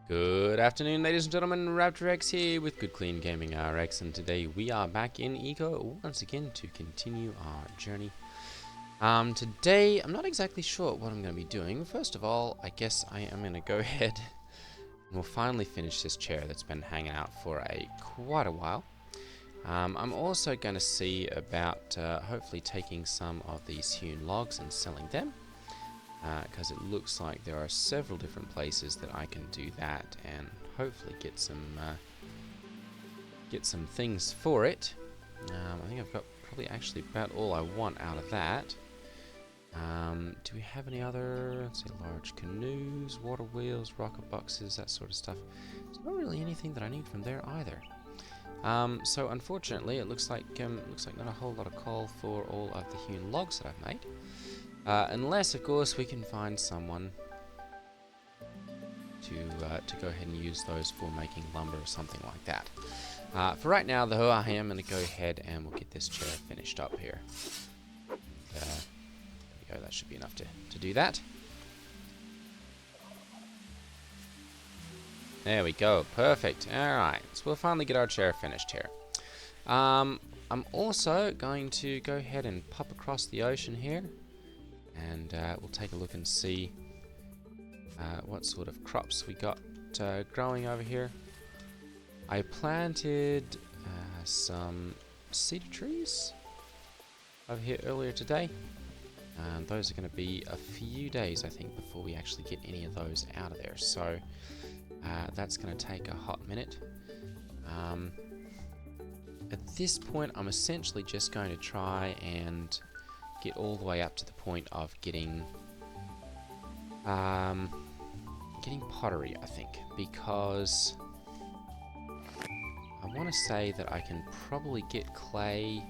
Good afternoon, ladies and gentlemen. Raptor X here with Good Clean Gaming RX, and today we are back in Eco once again to continue our journey. Today, I'm not exactly sure what I'm going to be doing. First of all, I guess I am going to go ahead and we'll finally finish this chair that's been hanging out for quite a while. I'm also going to see about hopefully taking some of these hewn logs and selling them. Because it looks like there are several different places that I can do that and hopefully get some things for it. I think I've got probably actually about all I want out of that. Do we have any other, let's see, large canoes, water wheels, rocket boxes, that sort of stuff? There's not really anything that I need from there either. So unfortunately, it looks like not a whole lot of coal for all of the hewn logs that I've made. Unless, of course, we can find someone to go ahead and use those for making lumber or something like that. For right now, though, I am going to go ahead and we'll get this chair finished up here. There we go, that should be enough to do that. There we go, perfect. Alright, so we'll finally get our chair finished here. I'm also going to go ahead and pop across the ocean here. And we'll take a look and see what sort of crops we got growing over here. I planted some cedar trees over here earlier today. Those are going to be a few days, I think, before we actually get any of those out of there. So that's going to take a hot minute. At this point, I'm essentially just going to try and get all the way up to the point of getting pottery, I think, because I want to say that I can probably get clay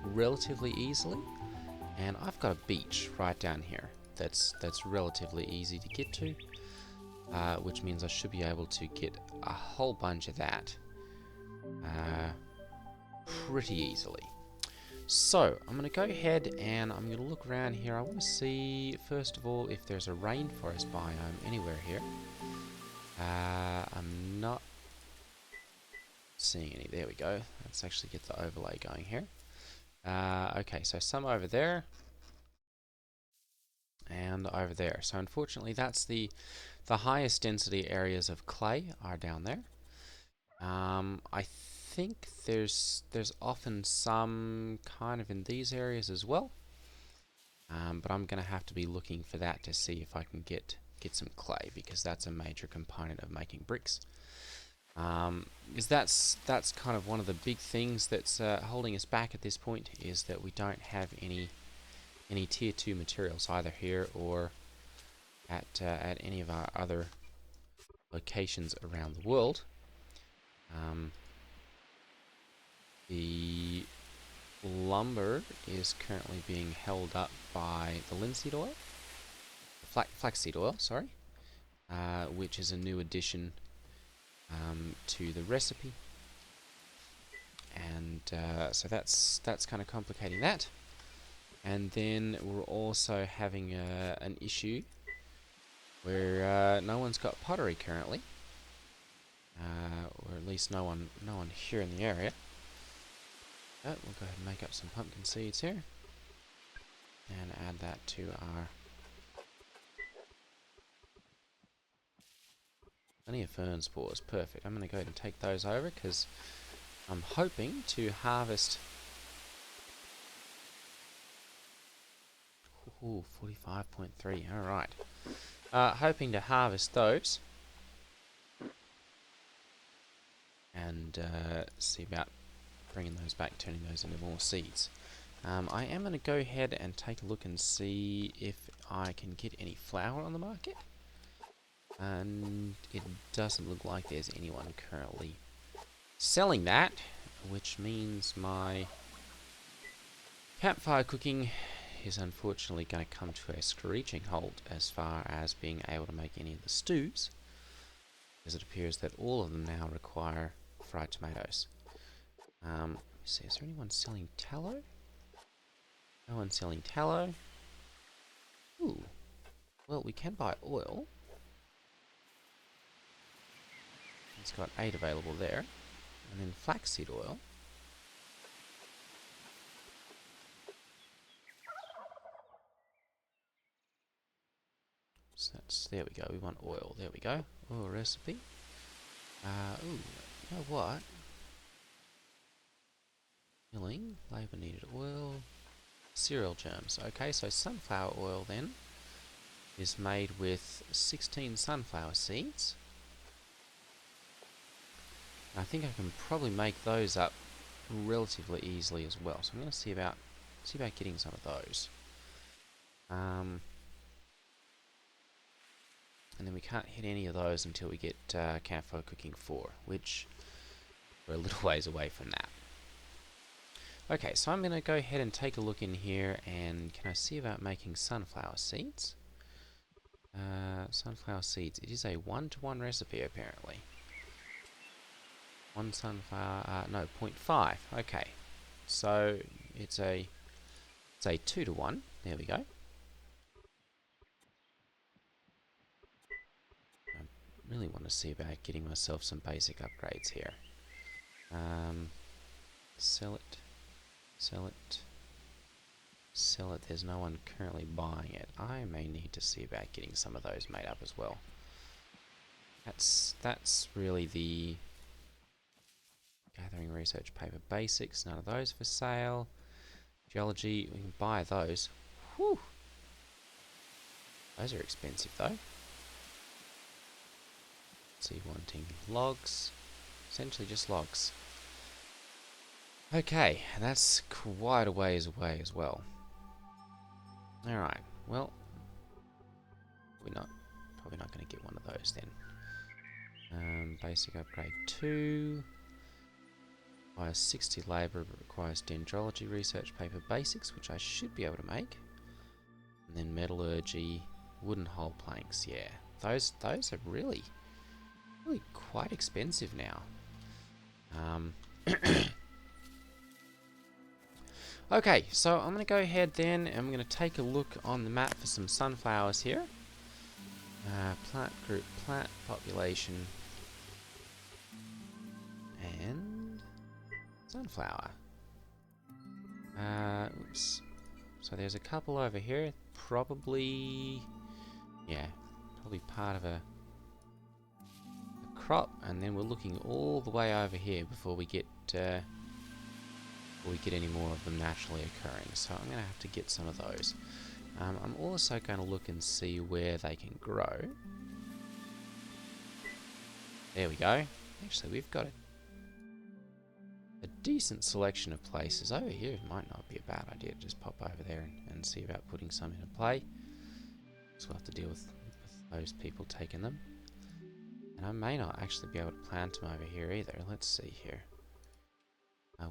relatively easily, and I've got a beach right down here that's relatively easy to get to, which means I should be able to get a whole bunch of that pretty easily. So, I'm going to go ahead and I'm going to look around here. I want to see, first of all, if there's a rainforest biome anywhere here. I'm not seeing any. There we go. Let's actually get the overlay going here. Okay, so some over there. And over there. So, unfortunately, that's the highest density areas of clay are down there. I think there's often some kind of in these areas as well, but I'm going to have to be looking for that to see if I can get some clay, because that's a major component of making bricks. Because that's kind of one of the big things that's holding us back at this point, is that we don't have any tier 2 materials either here or at any of our other locations around the world. The lumber is currently being held up by the linseed oil, flaxseed oil, sorry, which is a new addition to the recipe, and so that's kind of complicating that. And then we're also having an issue where no one's got pottery currently, or at least no one here in the area. But we'll go ahead and make up some pumpkin seeds here and add that to our plenty of fern spores. Perfect. I'm going to go ahead and take those over because I'm hoping to harvest. Ooh, 45.3. Alright. Hoping to harvest those and see about bringing those back, turning those into more seeds. I am going to go ahead and take a look and see if I can get any flour on the market. And it doesn't look like there's anyone currently selling that, which means my campfire cooking is unfortunately going to come to a screeching halt as far as being able to make any of the stews, as it appears that all of them now require fried tomatoes. Let me see, is there anyone selling tallow? No one selling tallow. Ooh. Well, we can buy oil. It's got 8 available there. And then flaxseed oil. So that's, there we go, we want oil. There we go. Oil recipe. Ooh, you know what? Milling, labour needed oil. Cereal germs. Okay, so sunflower oil then is made with 16 sunflower seeds. I think I can probably make those up relatively easily as well. So I'm going to see about getting some of those. And then we can't hit any of those until we get Campfire Cooking 4, which we're a little ways away from that. Okay, so I'm going to go ahead and take a look in here, and can I see about making sunflower seeds? Sunflower seeds. It is a 1-to-1 recipe apparently. 1 sunflower, no, 0.5. Okay, so it's a 2-to-1. There we go. I really want to see about getting myself some basic upgrades here. Sell it. Sell it. Sell it. There's no one currently buying it. I may need to see about getting some of those made up as well. That's really the gathering research paper basics. None of those for sale. Geology, we can buy those. Whew. Those are expensive though. So you're wanting logs. Essentially just logs. Okay, that's quite a ways away as well. Alright, well, probably not going to get one of those then. Basic upgrade 2. Requires 60 labour, but requires dendrology research paper basics, which I should be able to make. And then metallurgy, wooden hull planks, yeah. Those are really quite expensive now. Okay, so I'm going to go ahead then, and I'm going to take a look on the map for some sunflowers here. Plant group, plant population, and sunflower. Oops. So there's a couple over here, probably part of a crop, and then we're looking all the way over here before we get any more of them naturally occurring. So I'm going to have to get some of those. I'm also going to look and see where they can grow. There we go. Actually, we've got a decent selection of places over here. It might not be a bad idea to just pop over there and see about putting some into play. So we'll have to deal with those people taking them. And I may not actually be able to plant them over here either. Let's see here.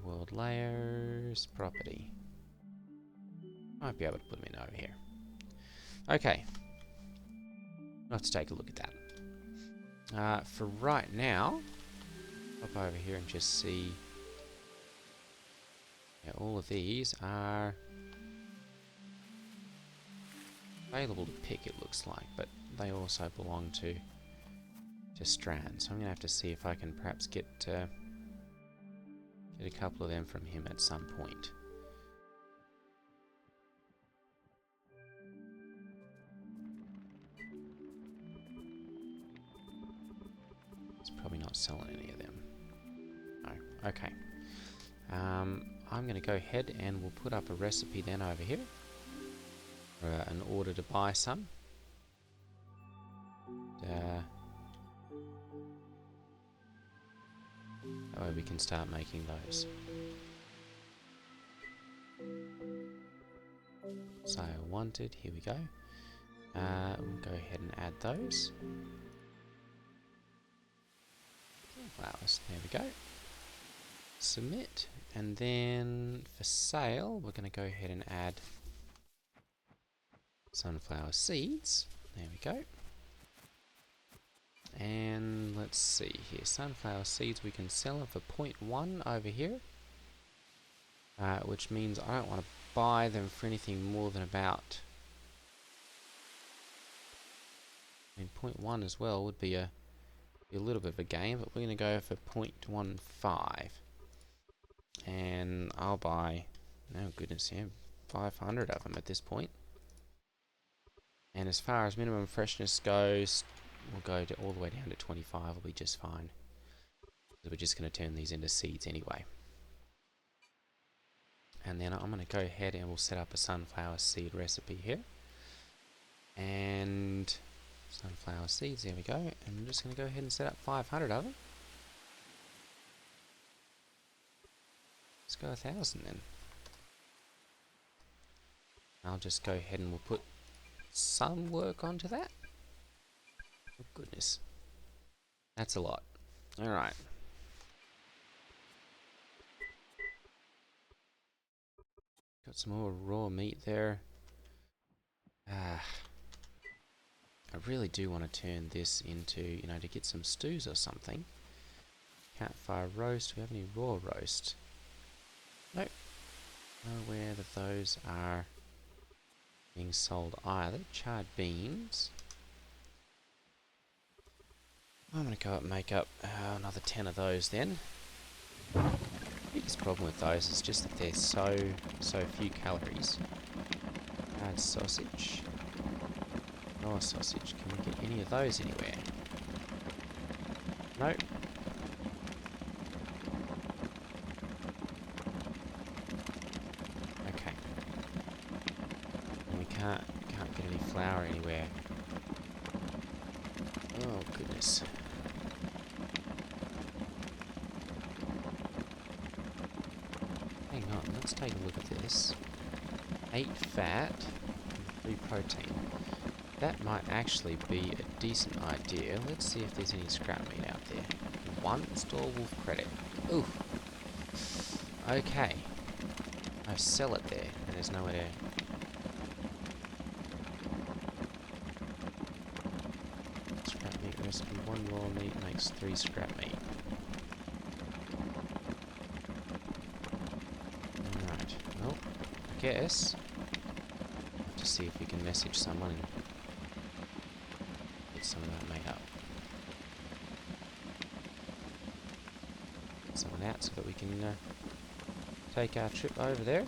World layers, property. Might be able to put them in over here. Okay. I'll have to take a look at that. For right now, pop over here and just see. Yeah, all of these are available to pick, it looks like, but they also belong to Strand. So I'm going to have to see if I can perhaps get a couple of them from him at some point. He's probably not selling any of them. No. Okay. I'm going to go ahead and we'll put up a recipe then over here. An order to buy some. That way we can start making those. Sale wanted, here we go. We'll go ahead and add those. Flowers, there we go. Submit, and then for sale, we're going to go ahead and add sunflower seeds. There we go. And let's see here, sunflower seeds, we can sell them for 0.1 over here, which means I don't want to buy them for anything more than about, 0.1 as well would be a Be a little bit of a game, but we're going to go for 0.15. And I'll buy, oh goodness, yeah, 500 of them at this point. And as far as minimum freshness goes, we'll go to all the way down to 25. Will be just fine. We're just going to turn these into seeds anyway. And then I'm going to go ahead and we'll set up a sunflower seed recipe here. And sunflower seeds, there we go. And I'm just going to go ahead and set up 500 of them. Let's go 1,000 then. I'll just go ahead and we'll put some work onto that. Oh goodness. That's a lot. Alright. Got some more raw meat there. I really do want to turn this into, you know, to get some stews or something. Campfire roast. Do we have any raw roast? Nope. Nowhere that those are being sold either. Charred beans. I'm going to go up and make up another 10 of those then. The biggest problem with those is just that they're so few calories. Add sausage. Raw sausage. Can we get any of those anywhere? Nope. Okay. And we can't get any flour anywhere. Oh goodness. Hang on, let's take a look at this. 8 fat and 3 protein. That might actually be a decent idea. Let's see if there's any scrap meat out there. 1 store wolf credit. Ooh. Okay. I sell it there, and there's nowhere to. Scrap meat recipe. 1 raw meat makes 3 scrap meat. Alright. Well, I guess. Have to see if we can message someone and get some of that made up. Get some of that so that we can take our trip over there.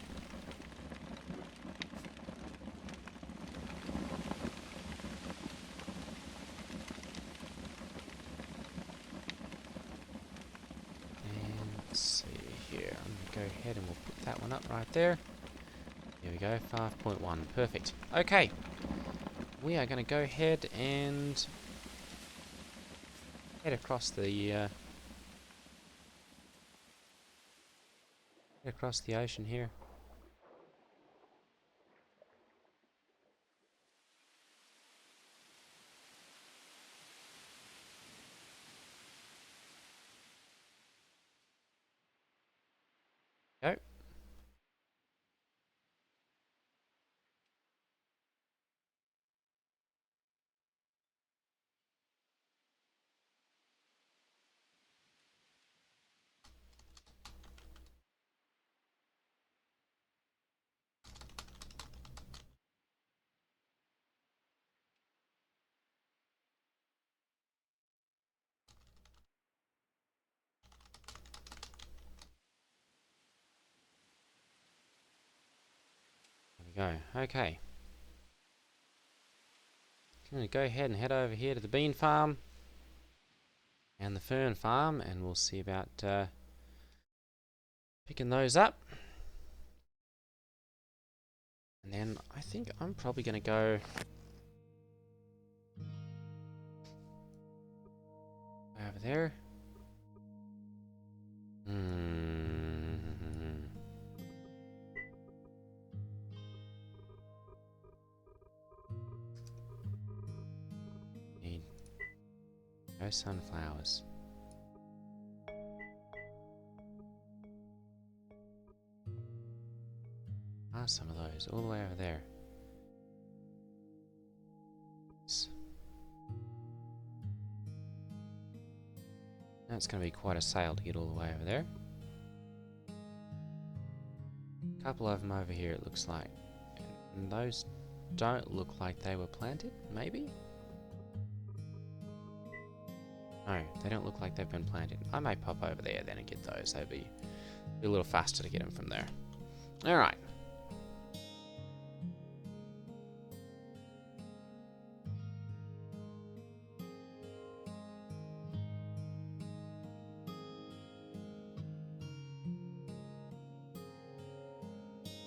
And let's see here. I'm going to go ahead and we'll put that one up right there. There we go, 5.1. Perfect. Okay. We are going to go ahead and head across the ocean here. Go. There we go. Okay. I'm going to go ahead and head over here to the bean farm and the fern farm, and we'll see about picking those up. And then I think I'm probably going to go over there. Need no sunflowers. Some of those all the way over there. That's going to be quite a sail to get all the way over there. A couple of them over here, it looks like. And those don't look like they were planted, maybe? No, they don't look like they've been planted. I might pop over there then and get those. They'd be a little faster to get them from there. Alright.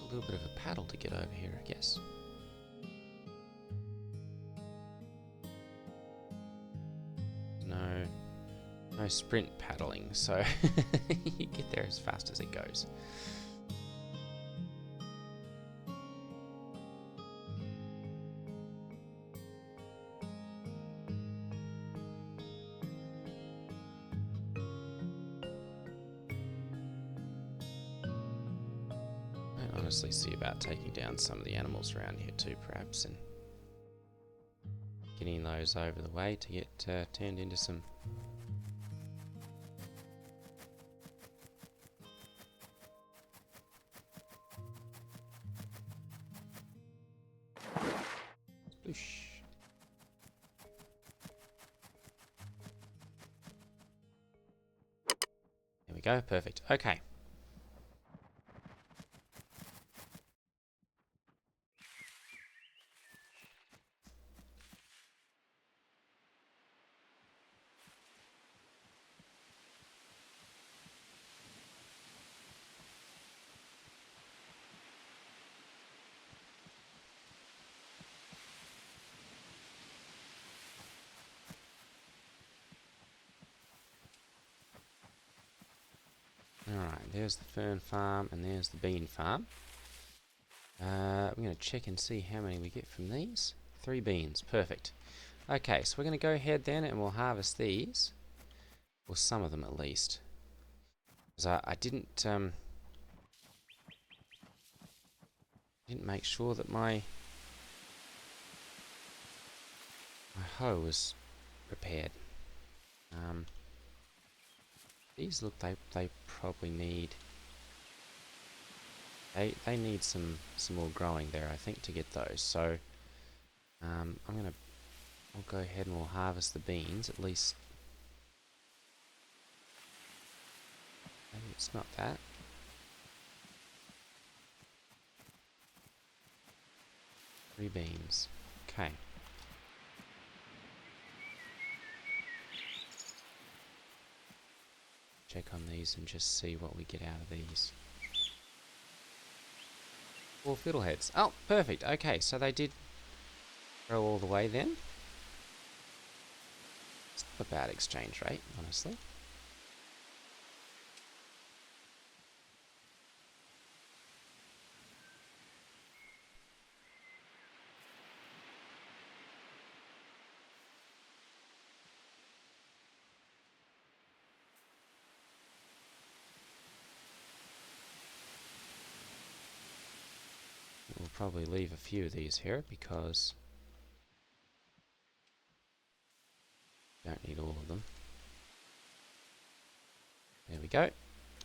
A little bit of a paddle to get over here, I guess. No sprint paddling, so you get there as fast as it goes. I honestly see about taking down some of the animals around here too, perhaps, and getting those over the way to get turned into some sploosh. There we go, perfect. Okay. Alright, there's the fern farm and there's the bean farm. I'm going to check and see how many we get from these. 3 beans, perfect. Okay, so we're going to go ahead then and we'll harvest these. Or some of them at least. Because I didn't make sure that my hoe was prepared. These look they probably need they need some more growing there, I think, to get those. So we'll go ahead and we'll harvest the beans at least. Maybe it's not that. Three beans. Okay. Check on these and just see what we get out of these. 4 fiddleheads. Oh, perfect. Okay, so they did grow all the way then. It's not a bad exchange rate, honestly. We'll probably leave a few of these here because don't need all of them. There we go.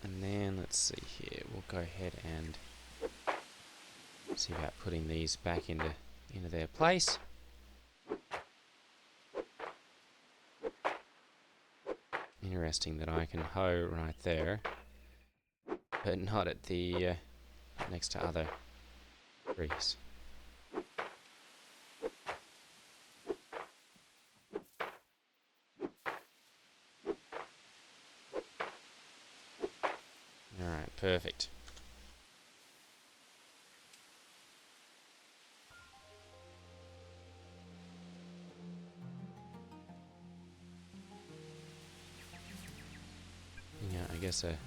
And then let's see here. We'll go ahead and see about putting these back into their place. Interesting that I can hoe right there, but not at the next to other trees. Alright, perfect. Yeah, I guess a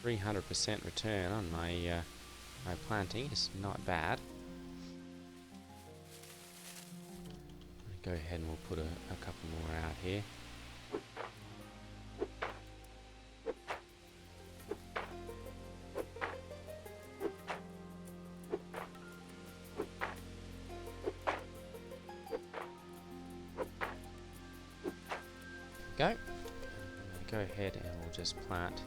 300% return on my my planting is not bad. Go ahead and we'll put a couple more out here. Go. Go ahead and we'll just plant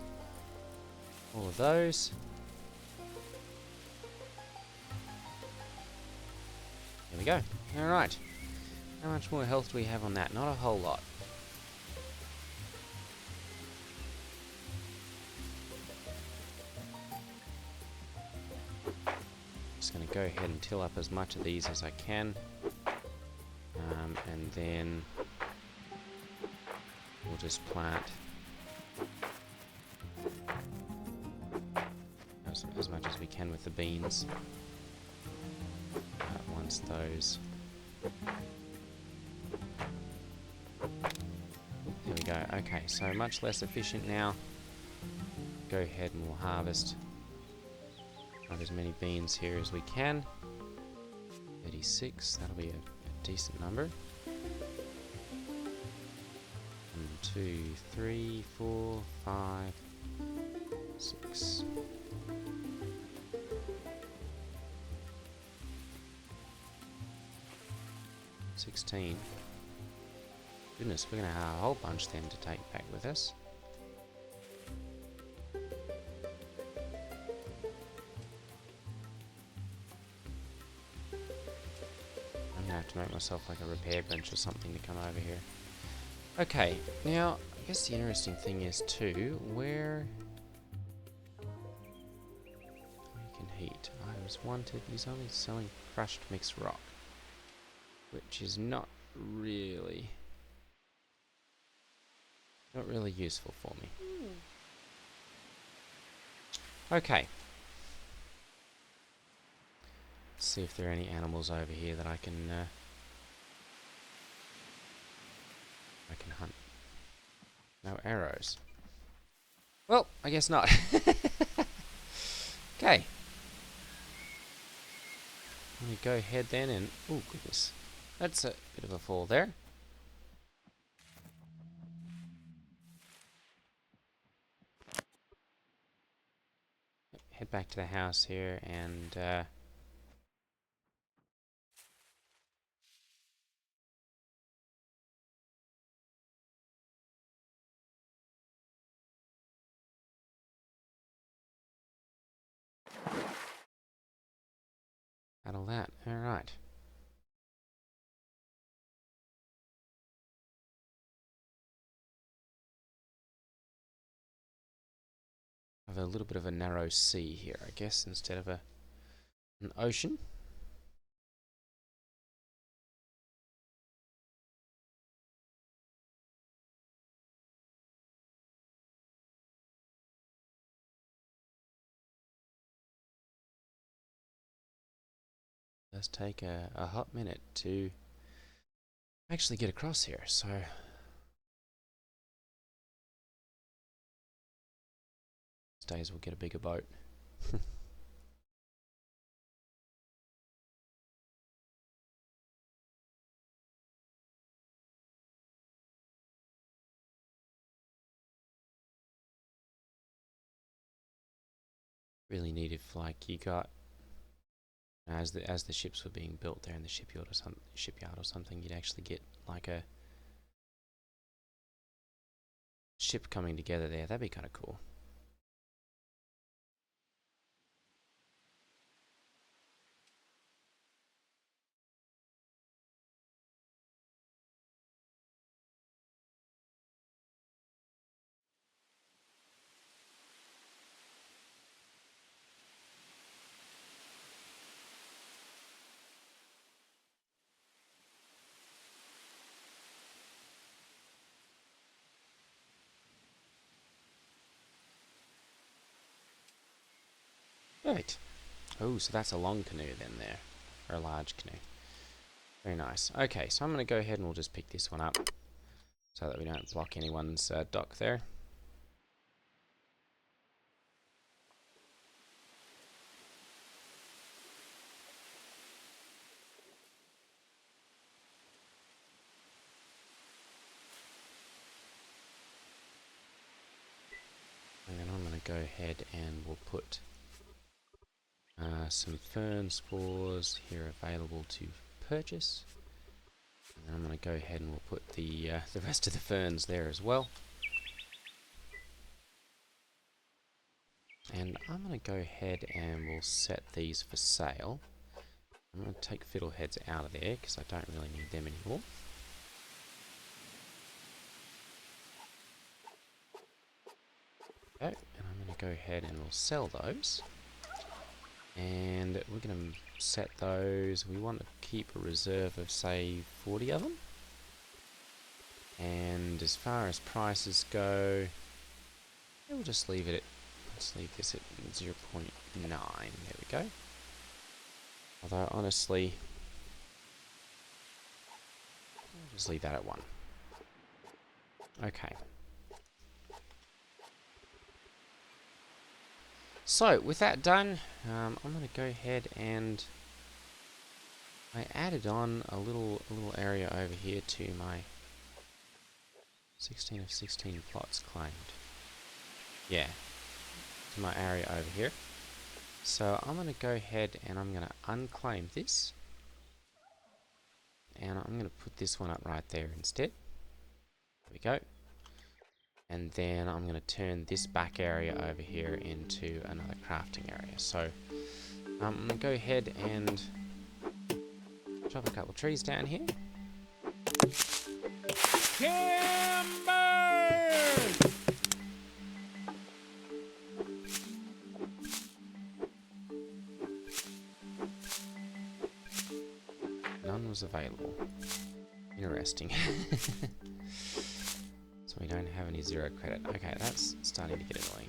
all of those. There we go. Alright. How much more health do we have on that? Not a whole lot. just going to go ahead and till up as much of these as I can. And then we'll just plant as much as we can with the beans. Once those... There we go. Okay, so much less efficient now. Go ahead and we'll harvest as many beans here as we can. 36, that'll be a decent number. 1, 2, 3, 4, 5, 6. Goodness, we're going to have a whole bunch then to take back with us. I'm going to have to make myself like a repair bench or something to come over here. Okay, now, I guess the interesting thing is too, where you can heat. I was wanted, he's only selling crushed mixed rock, which is not really useful for me. Okay. Let's see if there are any animals over here that I can hunt. No arrows. Well, I guess not. Okay. Let me go ahead then and... Oh, goodness. That's a bit of a fall there. Head back to the house here and... all that. Alright. I have a little bit of a narrow sea here, I guess, instead of an ocean. It does take a hot minute to actually get across here, so... These days we'll get a bigger boat. Really neat if, like, you got... As the ships were being built there in the shipyard or something, you'd actually get, like, a ship coming together there. That'd be kind of cool. Right. Oh, so that's a long canoe then there. Or a large canoe. Very nice. Okay, so I'm going to go ahead and we'll just pick this one up so that we don't block anyone's dock there. And then I'm going to go ahead and we'll put some fern spores here available to purchase. And then I'm going to go ahead and we'll put the rest of the ferns there as well. And I'm going to go ahead and we'll set these for sale. I'm going to take fiddleheads out of there because I don't really need them anymore. Okay, and I'm going to go ahead and we'll sell those. And we're going to set those. We want to keep a reserve of, say, 40 of them. And as far as prices go, we'll just leave it at, let's leave this at 0.9. There we go. Although, honestly, I'll just leave that at 1. Okay. So, with that done, I'm going to go ahead and I added on a little area over here to my 16 of 16 plots claimed. Yeah, to my area over here. So I'm going to go ahead and I'm going to unclaim this. And I'm going to put this one up right there instead. There we go. And then I'm going to turn this back area over here into another crafting area. So I'm going to go ahead and chop a couple trees down here. Timber! None was available. Interesting. So we don't have any 0 credit. Okay, that's starting to get annoying.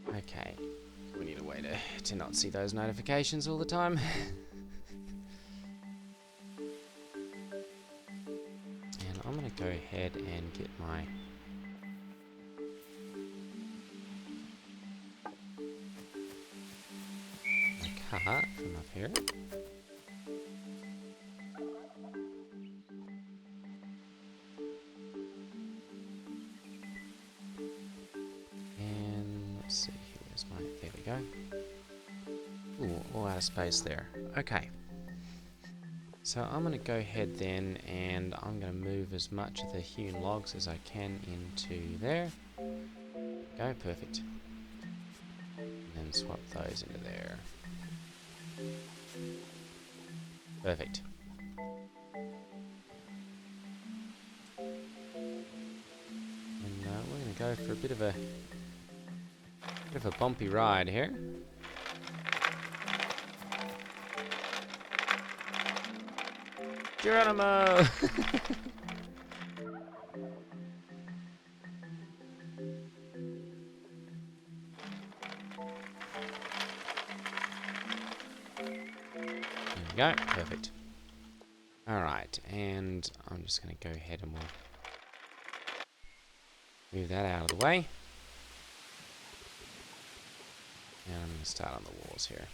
Okay, we need a way to not see those notifications all the time. And I'm going to go ahead and get my cart from up here. And let's see, where's my, there we go. Ooh, all out of space there. Okay. So I'm going to go ahead then and I'm going to move as much of the hewn logs as I can into there. Go, perfect. And then swap those into there. Perfect. And we're going to go for a bit of a bumpy ride here. Geronimo! There we go, perfect. Alright, and I'm just going to go ahead and we'll move that out of the way. And I'm going to start on the walls here.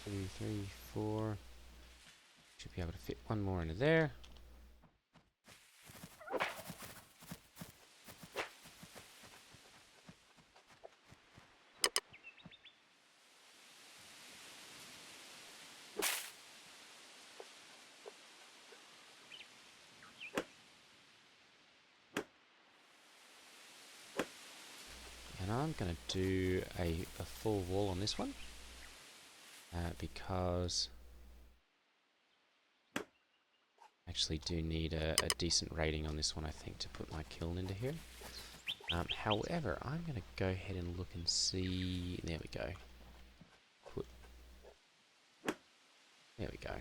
Two, three, four. Should be able to fit one more into there. And I'm going to do a full wall on this one because I actually do need a decent rating on this one, I think, to put my kiln into here. However, I'm going to go ahead and look and see. There we go. There we go.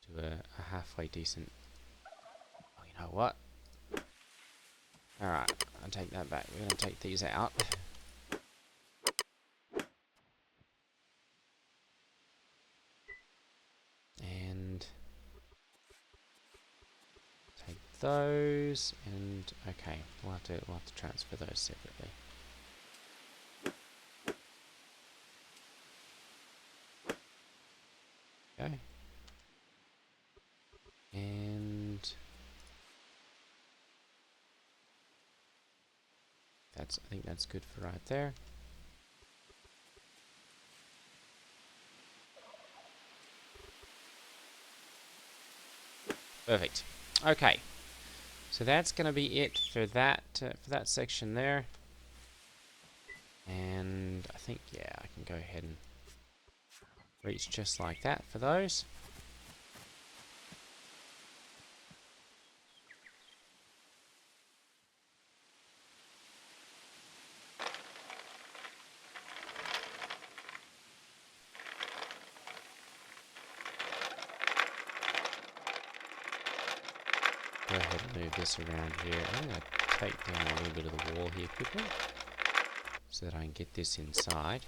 Do a halfway decent. Oh, you know what? Alright, I'll take that back. We're going to take these out. And take those, and okay, we'll have to transfer those separately. Okay. And I think that's good for right there. Perfect. Okay. So that's going to be it for that section there. And I think, yeah, I can go ahead and reach just like that for those. Go ahead and move this around here. I'm going to take down a little bit of the wall here quickly so that I can get this inside.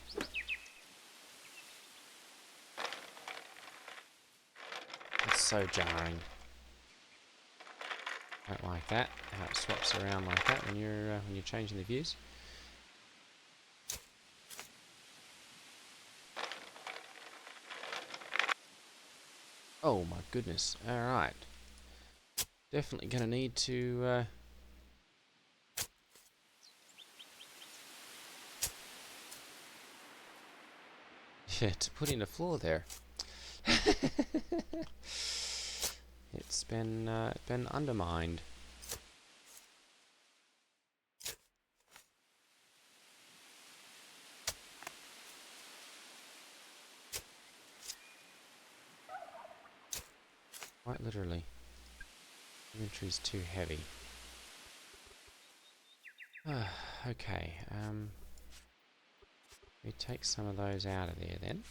It's so jarring. Don't like that, how it swaps around like that when you're changing the views. Oh my goodness, alright. Definitely gonna need to yeah, to put in a floor there. It's been undermined. Quite literally. Inventory's too heavy. Okay, we take some of those out of there then.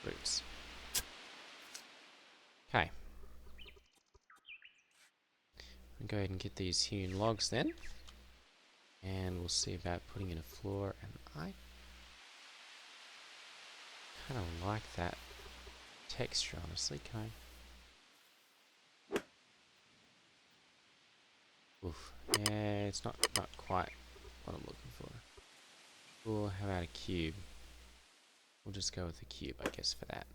Roots. Okay. I'll go ahead and get these hewn logs then. And we'll see about putting in a floor. And I kind of like that texture, honestly. Can I? Oof. Yeah, it's not quite what I'm looking for. Well, how about a cube? We'll just go with a cube, I guess, for that.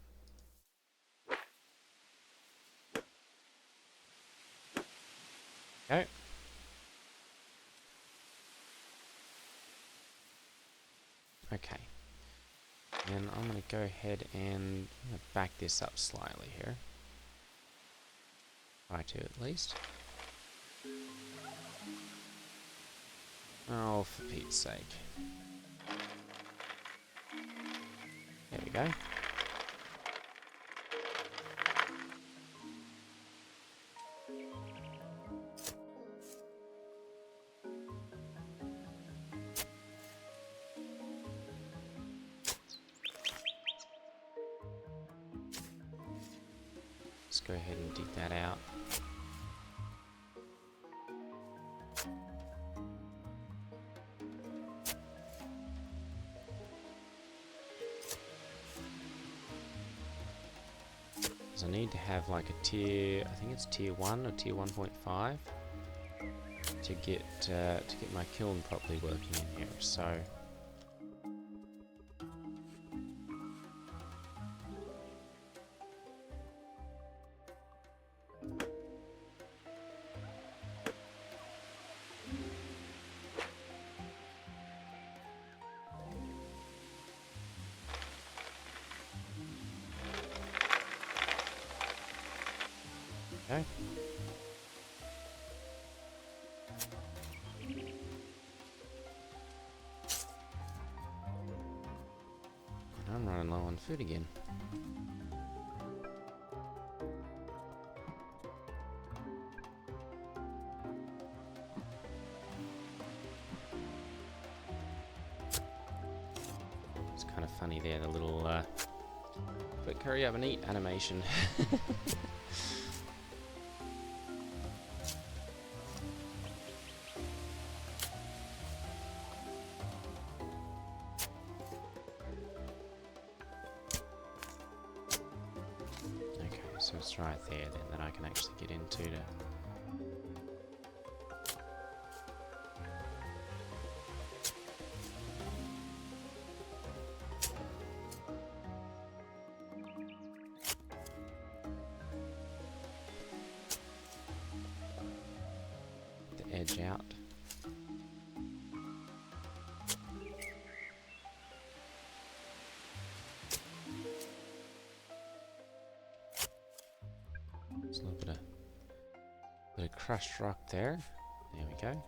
Okay. Okay. And I'm going to go ahead and back this up slightly here. Try to, at least. Oh, for Pete's sake. There we go. Let's go ahead and dig that out. Because I need to have like a tier, I think it's tier 1 or tier 1.5 to get my kiln properly working in here. So okay. I'm running low on food again. It's kind of funny there, the little Quick, hurry up and eat animation. Okay, so it's right there then that I can actually get into to... the edge out. There's a little bit of crushed rock there. There we go.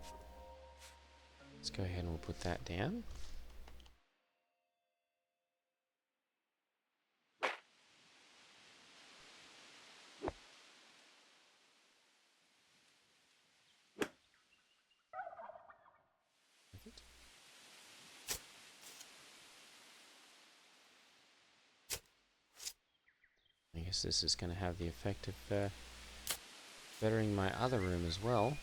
Let's go ahead and we'll put that down. Perfect. I guess this is going to have the effect of bettering my other room as well.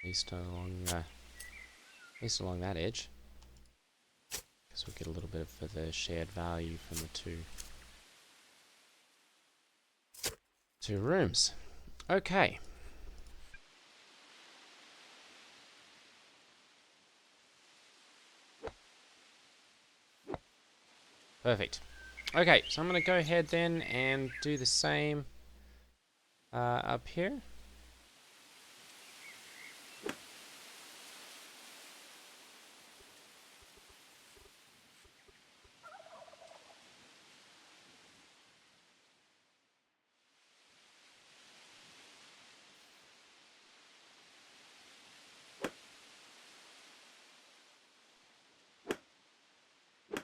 At least along that edge. Because we'll get a little bit of the shared value from the two rooms. Okay. Perfect. Okay, so I'm going to go ahead then and do the same up here.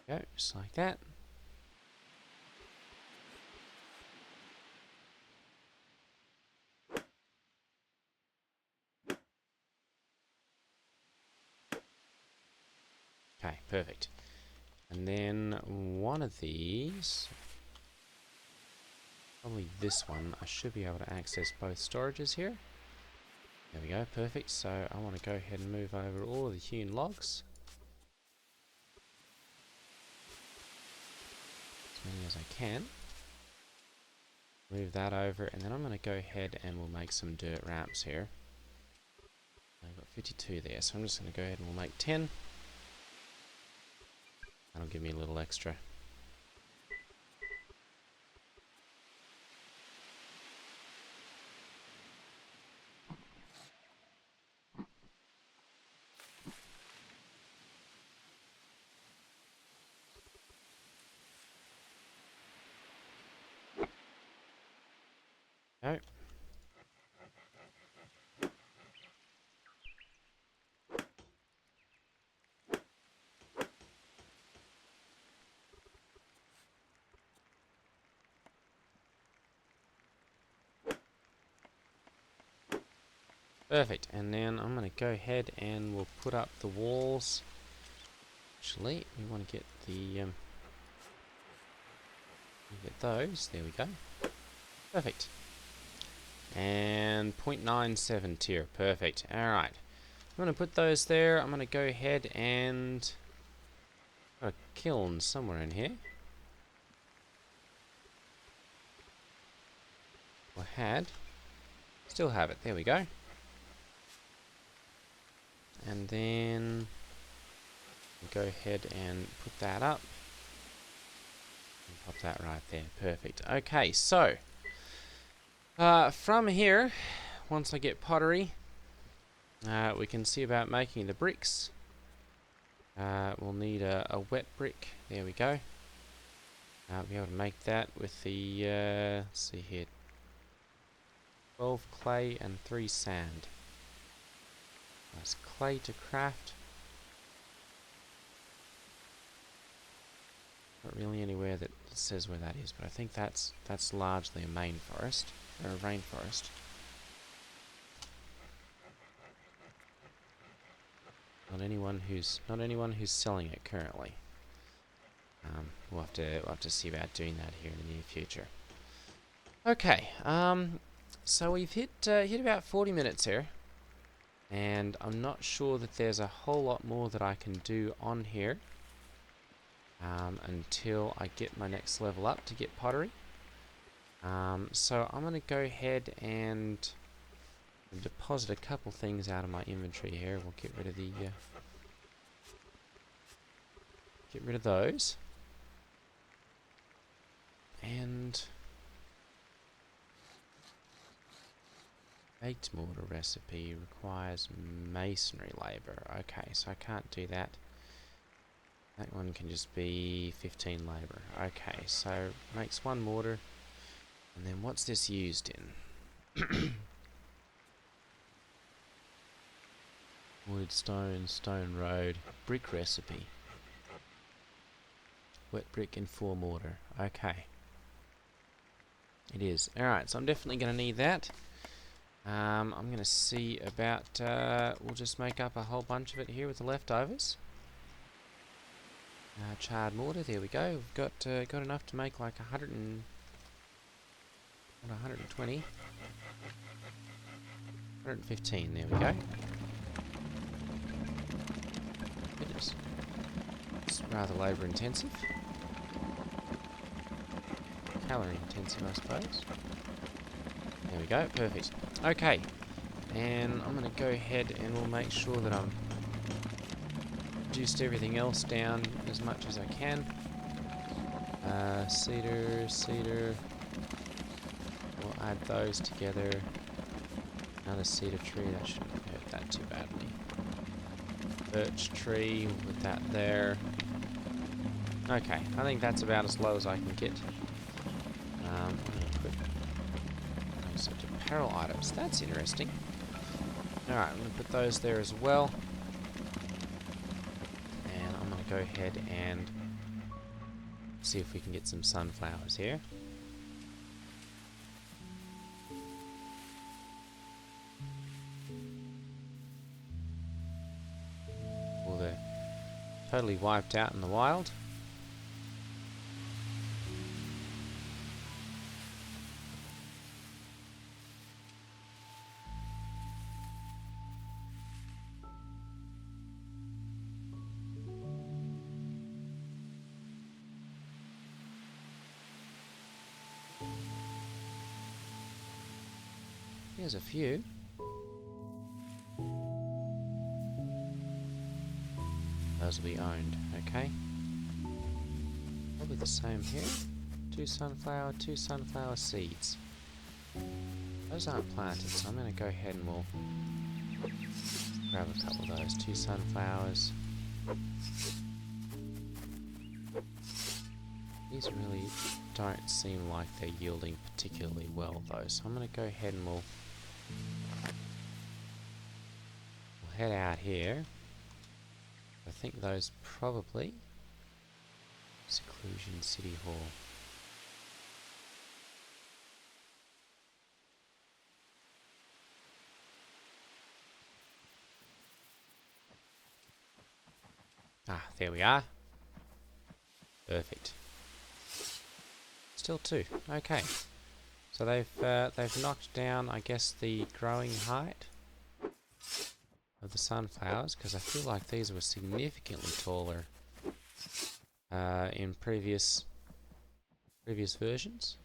Go, just like that. Okay, perfect. And then one of these, probably this one, I should be able to access both storages here. There we go, perfect. So I want to go ahead and move over all of the hewn logs. As many as I can. Move that over, and then I'm going to go ahead and we'll make some dirt ramps here. I've got 52 there, so I'm just going to go ahead and we'll make 10. That'll give me a little extra. Go. Perfect, and then I'm going to go ahead and we'll put up the walls. Actually, we want to get the get those. There we go. Perfect. And 0.97 tier. Perfect. Alright. I'm going to put those there. I'm going to go ahead and... got a kiln somewhere in here. Or had. Still have it. There we go. And then... go ahead and put that up. And pop that right there. Perfect. Okay, so... from here, once I get pottery, we can see about making the bricks. We'll need a wet brick. There we go. I'll be able to make that with the, let's see here, 12 clay and 3 sand. That's clay to craft. Not really anywhere that says where that is, but I think that's largely a main forest, or a rainforest. not anyone who's selling it currently. We'll have to see about doing that here in the near future. Okay. So we've hit about 40 minutes here, and I'm not sure that there's a whole lot more that I can do on here until I get my next level up to get pottery. So I'm going to go ahead and deposit a couple things out of my inventory here. We'll get rid of those. And baked mortar recipe requires masonry labor. Okay, so I can't do that. That one can just be 15 labor. Okay, so makes one mortar. And then what's this used in? Wood, stone road, brick recipe. Wet brick and 4 mortar. Okay. It is. Alright, so I'm definitely going to need that. I'm going to see about... we'll just make up a whole bunch of it here with the leftovers. Charred mortar, there we go. We've got enough to make like 120. 115, there we go. Goodness. It's rather labour intensive. Calorie intensive, I suppose. There we go, perfect. Okay, and I'm going to go ahead and we'll make sure that I'm reduced everything else down as much as I can. Cedar. We'll add those together. Another cedar tree, that shouldn't hurt that too badly. Birch tree, we'll put that there. Okay, I think that's about as low as I can get. I'm going to put those into apparel items. That's interesting. Alright, I'm going to put those there as well. And I'm going to go ahead and see if we can get some sunflowers here. Well, they're totally wiped out in the wild. Here's a few. Those will be owned, okay. Probably the same here. Two sunflower seeds. Those aren't planted, so I'm going to go ahead and we'll grab a couple of those. 2 sunflowers. These really don't seem like they're yielding particularly well though, so I'm going to go ahead and we'll head out here. I think those probably Seclusion City Hall. Ah, there we are. Perfect. Still 2. Okay. So they've knocked down, I guess, the growing height of the sunflowers, because I feel like these were significantly taller in previous versions.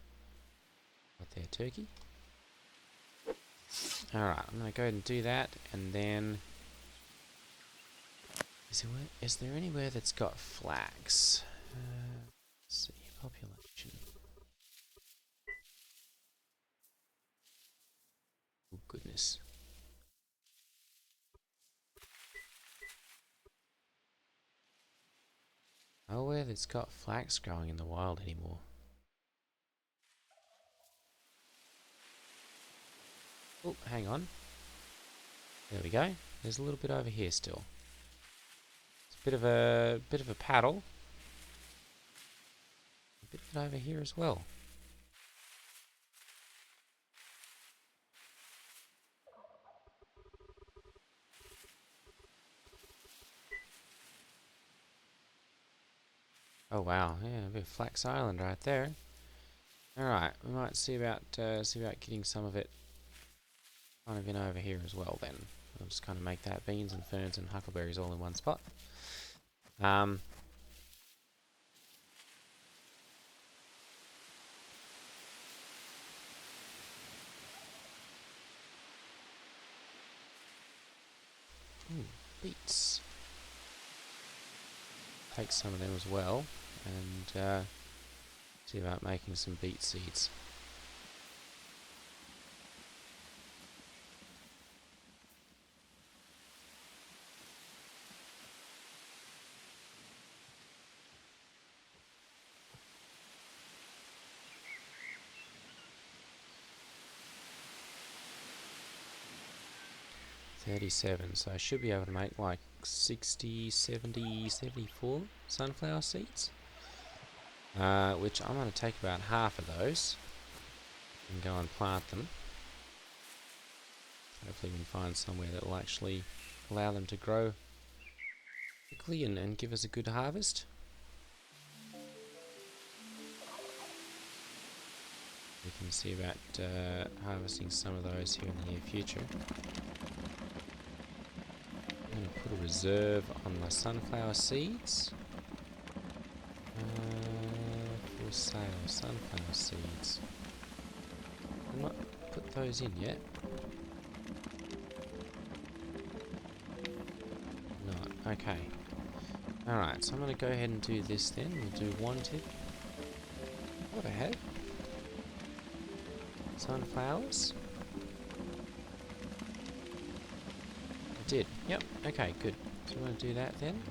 Got their turkey. Alright, I'm going to go ahead and do that, and then... Is there anywhere that's got flax? Let's see, population. Oh goodness. Nowhere that's got flax growing in the wild anymore. Oh, hang on. There we go. There's a little bit over here still. It's a bit of a paddle. A bit of it over here as well. Oh wow, yeah, a bit of Flax Island right there. Alright, we might see about getting some of it kind of in over here as well then. We'll just kind of make that beans and ferns and huckleberries all in one spot. Um, ooh, beets. Take some of them as well, and see about making some beet seeds. $37, so I should be able to make like 60, 70, 74 sunflower seeds. Which I'm going to take about half of those and go and plant them. Hopefully we can find somewhere that will actually allow them to grow quickly and give us a good harvest. We can see about harvesting some of those here in the near future. I'm going to put a reserve on my sunflower seeds. For sale, sunflower seeds. I've not put those in yet. No, okay. Alright, so I'm going to go ahead and do this then. We'll do one tip. What I had? Sunflowers. I did. Yep. Okay, good. So I'm going to do that then.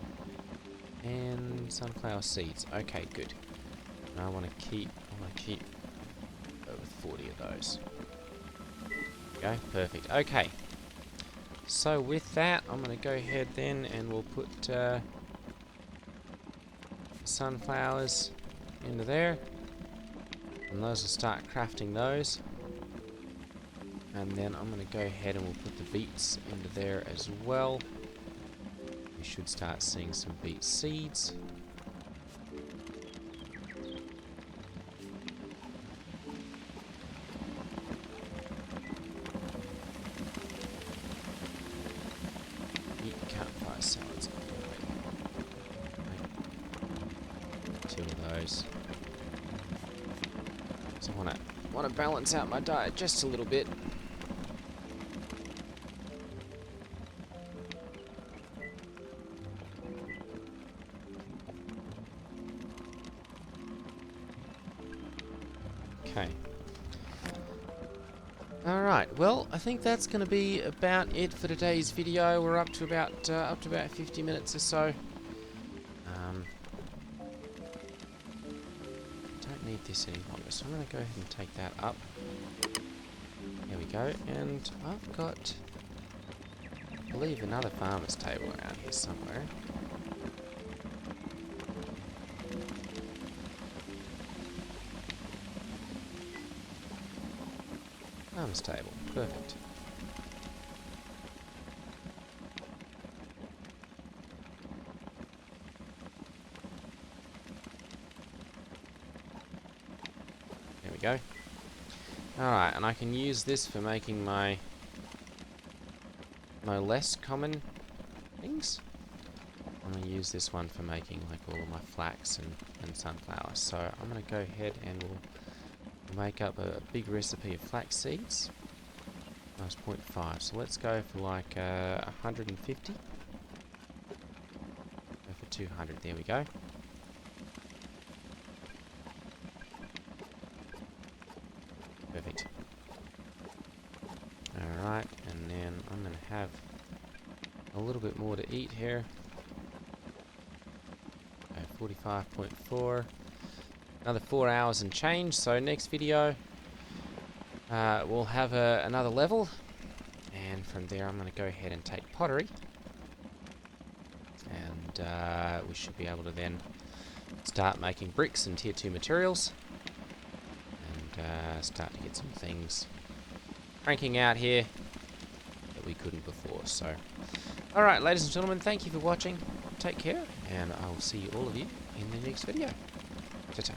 And sunflower seeds. Okay, good. And I want to keep over 40 of those. There we go. Perfect. Okay. So with that, I'm going to go ahead then and we'll put sunflowers into there. And those will start crafting those. And then I'm going to go ahead and we'll put the beets into there as well. We should start seeing some beet seeds. Beet campfire salads. Make 2 of those. So I want to balance out my diet just a little bit. Okay. Alright, well, I think that's going to be about it for today's video. We're up to about 50 minutes or so. Don't need this any longer, so I'm going to go ahead and take that up. There we go, and I've got, I believe, another farmer's table around here somewhere. Farmer's table, perfect. There we go. Alright, and I can use this for making my less common things. I'm going to use this one for making like all of my flax and sunflowers. So I'm going to go ahead and we'll make up a big recipe of flax seeds. That's 0.5. So let's go for like 150. Go for 200. There we go. Perfect. Alright, and then I'm going to have a little bit more to eat here. 45.4. Another 4 hours and change, so next video we'll have another level, and from there I'm going to go ahead and take pottery, and we should be able to then start making bricks and tier 2 materials, and start to get some things cranking out here that we couldn't before. So, alright ladies and gentlemen, thank you for watching. take care, and I will see all of you in the next video. Ta-ta.